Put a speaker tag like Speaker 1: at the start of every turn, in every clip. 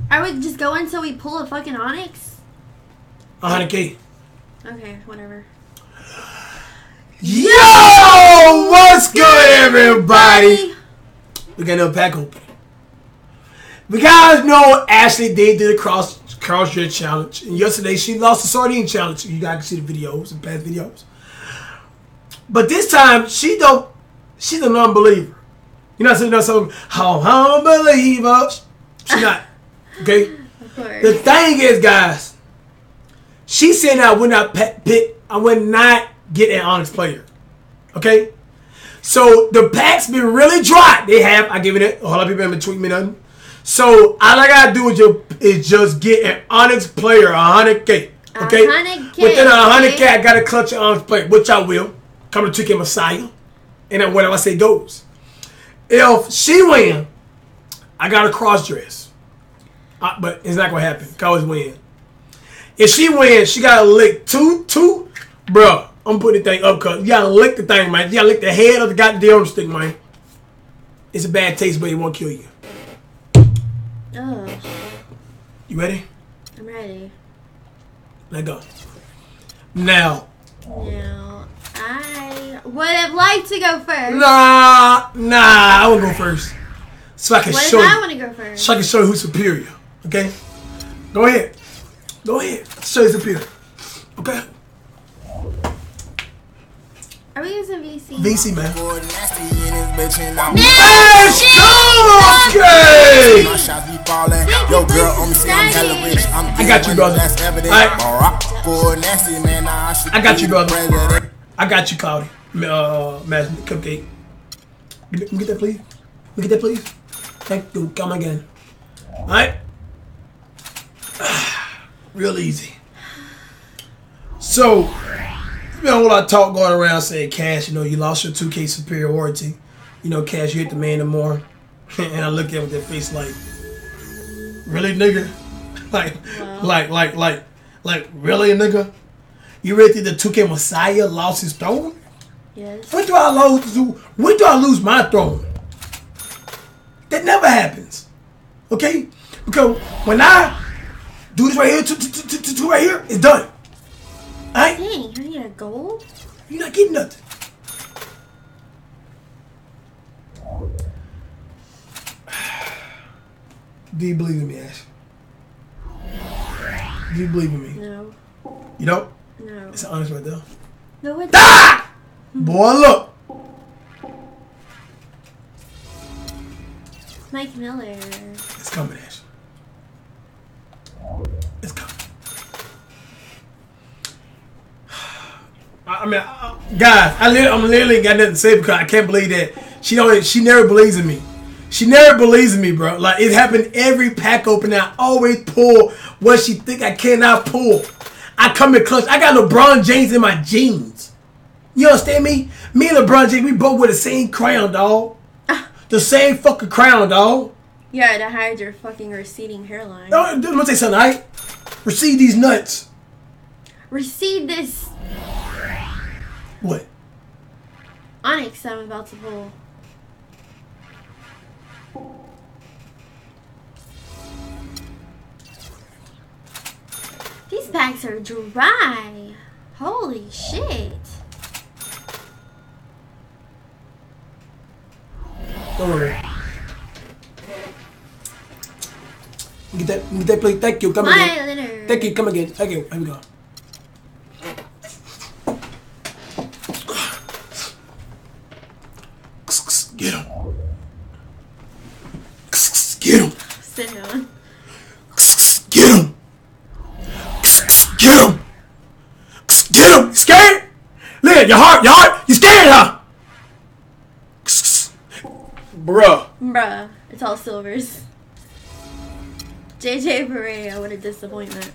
Speaker 1: I would just go until we pull a fucking ONYX.
Speaker 2: 100K.
Speaker 1: Okay, whatever.
Speaker 2: Yo! What's good, everybody? We got another pack open. You guys know Ashley did the cross dress challenge. And yesterday she lost the sardine challenge. You guys can see the videos and past videos. But this time she's a non-believer. You know what I'm saying? Unbeliever. She's not. Okay?
Speaker 1: Of course.
Speaker 2: The thing is, guys, she said I would not pick, I would not get an ONYX player. Okay? So the pack's been really dry. They have, I give it a whole lot of people haven't tweeted me nothing. So all I gotta do is just get an ONYX player, 100K. Okay?
Speaker 1: 100K.
Speaker 2: Within 100K, I gotta clutch an ONYX player, which I will. Come to 2K Messiah. And then whatever I say goes. If she win, I got a cross dress. But it's not gonna happen. I always win. If she wins, she gotta lick two. Bro, I'm putting the thing up, cause you gotta lick the thing, man. You gotta lick the head of the goddamn stick, man. It's a bad taste, but it won't kill you.
Speaker 1: Oh.
Speaker 2: You ready?
Speaker 1: I'm ready.
Speaker 2: Let go. Now,
Speaker 1: I would have liked to go first.
Speaker 2: Nah, I wanna go first. So I can show you.
Speaker 1: I want to go first?
Speaker 2: So I can show you who's superior. Okay? Go ahead. Show you superior. Okay?
Speaker 1: Are we using VC?
Speaker 2: VC, man.
Speaker 1: Let's
Speaker 2: go! Okay! I got you, brother. Alright. I got you, brother. I got you, Cloudy. Cupcake. Let me get that, please. Let me get that, please. Thank you. Come again. Alright? Real easy. So, there's been a whole lot of talk going around saying, Cash, you lost your 2K superiority. Cash, you hit the man more. And I look at him with that face like, really, nigga? Like, really, nigga? You really think the 2K Messiah lost his throne?
Speaker 1: Yes.
Speaker 2: When do I lose my throne? That never happens. Okay? Because when I do this right here, to right here, it's done. Alright?
Speaker 1: Dang, I need a goal?
Speaker 2: You're not getting nothing. Do you believe in me, Ash? Do you believe in me?
Speaker 1: No.
Speaker 2: You don't?
Speaker 1: No.
Speaker 2: It's honest right there.
Speaker 1: No, it's
Speaker 2: Ah! Boy, look.
Speaker 1: Mike Miller.
Speaker 2: It's coming, Ash. It's coming. I mean, guys, I'm literally got nothing to say because I can't believe that she never believes in me. She never believes in me, bro. Like, it happened every pack open. I always pull what she think I cannot pull. I come in clutch. I got LeBron James in my jeans. You understand me? Me and LeBron James, we both wear the same crown, dog. The same fucking crown, dog.
Speaker 1: Yeah, to hide your fucking receding hairline.
Speaker 2: No, I'm gonna say something, alright? Receive these nuts.
Speaker 1: Recede this
Speaker 2: What?
Speaker 1: ONYX I'm about to pull. These packs are dry. Holy shit.
Speaker 2: Don't worry. Get that plate. Thank you. Come again.
Speaker 1: Leonard.
Speaker 2: Thank you. Come again. Thank you. Here we go. Get him. Get him.
Speaker 1: Sit down.
Speaker 2: Get him. Get him. Get him. Scared? Look, your heart. You scared, huh?
Speaker 1: Bruh. It's all silvers. JJ Barea, what a disappointment.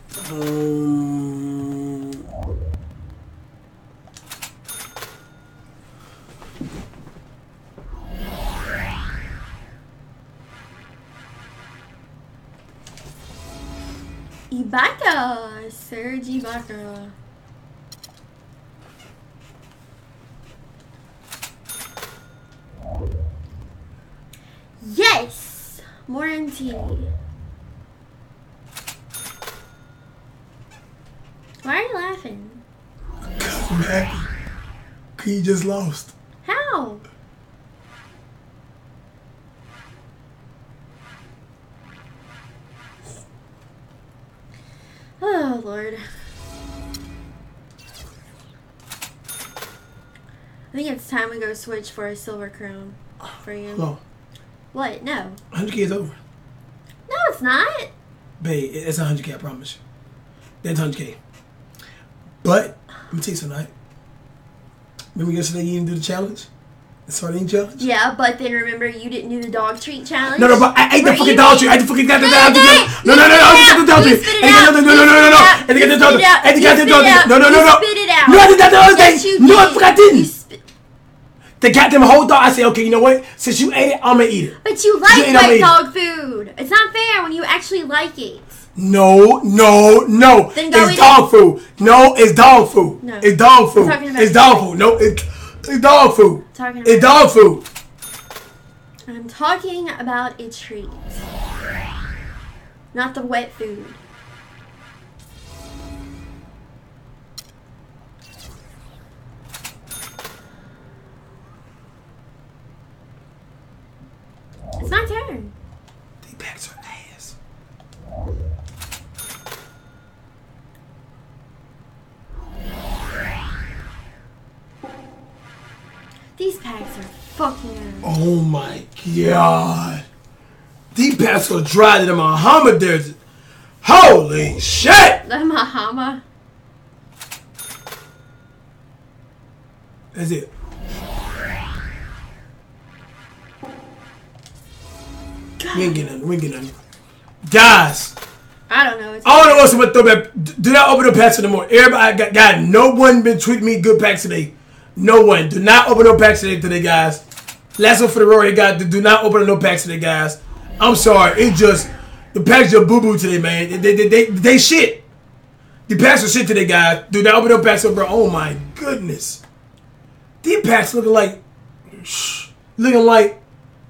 Speaker 1: Ibaka, Serge Ibaka. Yes! Warranty. Why are you laughing?
Speaker 2: Cause I'm happy. Cause you just lost.
Speaker 1: How? Oh, Lord. I think it's time we go switch for a silver crown for you.
Speaker 2: No.
Speaker 1: What? No.
Speaker 2: 100K is over.
Speaker 1: No, it's not.
Speaker 2: Babe, it's 100K, I promise you. That's 100K. But, let me tell you something, right? Remember yesterday you didn't do the challenge? The sardine challenge?
Speaker 1: Yeah, but then remember you didn't do the dog treat challenge?
Speaker 2: No, but I ate the fucking dog treat. I ate the fucking goddamn dog treat. No,
Speaker 1: I ate the dog treat.
Speaker 2: No. I ate the goddamn dog treat. I ate the goddamn dog treat. No.
Speaker 1: Spit it out.
Speaker 2: No, I did that the other day.
Speaker 1: Yes, you
Speaker 2: No, I
Speaker 1: did.
Speaker 2: fucking didn't. The goddamn whole dog. I said, okay, you know what? Since you ate it, I'm gonna eat it.
Speaker 1: But you like white dog food. It's not fair when you actually like it.
Speaker 2: No.
Speaker 1: Then go
Speaker 2: it's dog food. No, it's dog food.
Speaker 1: No.
Speaker 2: It's dog food.
Speaker 1: It's
Speaker 2: dog food. No, it's dog food. It's dog food.
Speaker 1: I'm talking about a treat. Not the wet food. It's my turn.
Speaker 2: These packs are ass.
Speaker 1: These packs are fucking ass.
Speaker 2: Oh my god. These packs are dry to the Muhammad Desert. Holy shit!
Speaker 1: The Bahama.
Speaker 2: That's it. We ain't getting nothing. Guys,
Speaker 1: I don't know.
Speaker 2: I don't know what's with throwback. Do not open up packs anymore. Everybody, God, no one been tweeting me good packs today. No one. Do not open up packs today, guys. Last one for the Rory got. Do not open up no packs today, guys. I'm sorry. It just the packs are boo boo today, man. They shit. The packs are shit today, guys. Do not open up packs up, bro. Oh my goodness. These packs looking like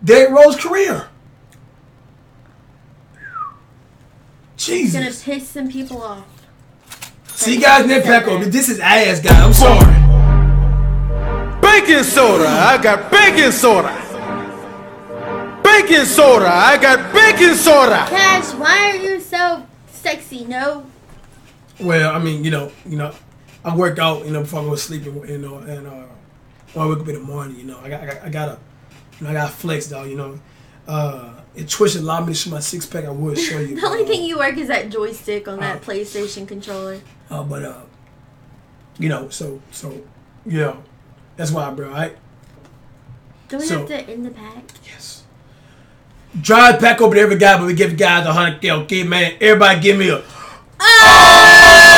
Speaker 2: Derrick Rose' career. Jesus.
Speaker 1: It's gonna piss some people off.
Speaker 2: See, guys, next pack over. This is ass, guys. I'm sorry.
Speaker 3: Baking soda, I got baking soda. Baking soda, I got baking soda.
Speaker 1: Cash, why are you so sexy? No.
Speaker 2: Well, I mean, you know, I work out, before I go to sleep, and when I wake up in the morning, I gotta flex, dog, If Twitch allowed me to show my six pack, I would show you.
Speaker 1: The only thing you work is that joystick on that PlayStation controller.
Speaker 2: That's why, bro. Right?
Speaker 1: Do we have to end the pack?
Speaker 2: Yes. Drive pack over to every guy, but we give guys 100K. Okay, man. Everybody, give me a. Oh!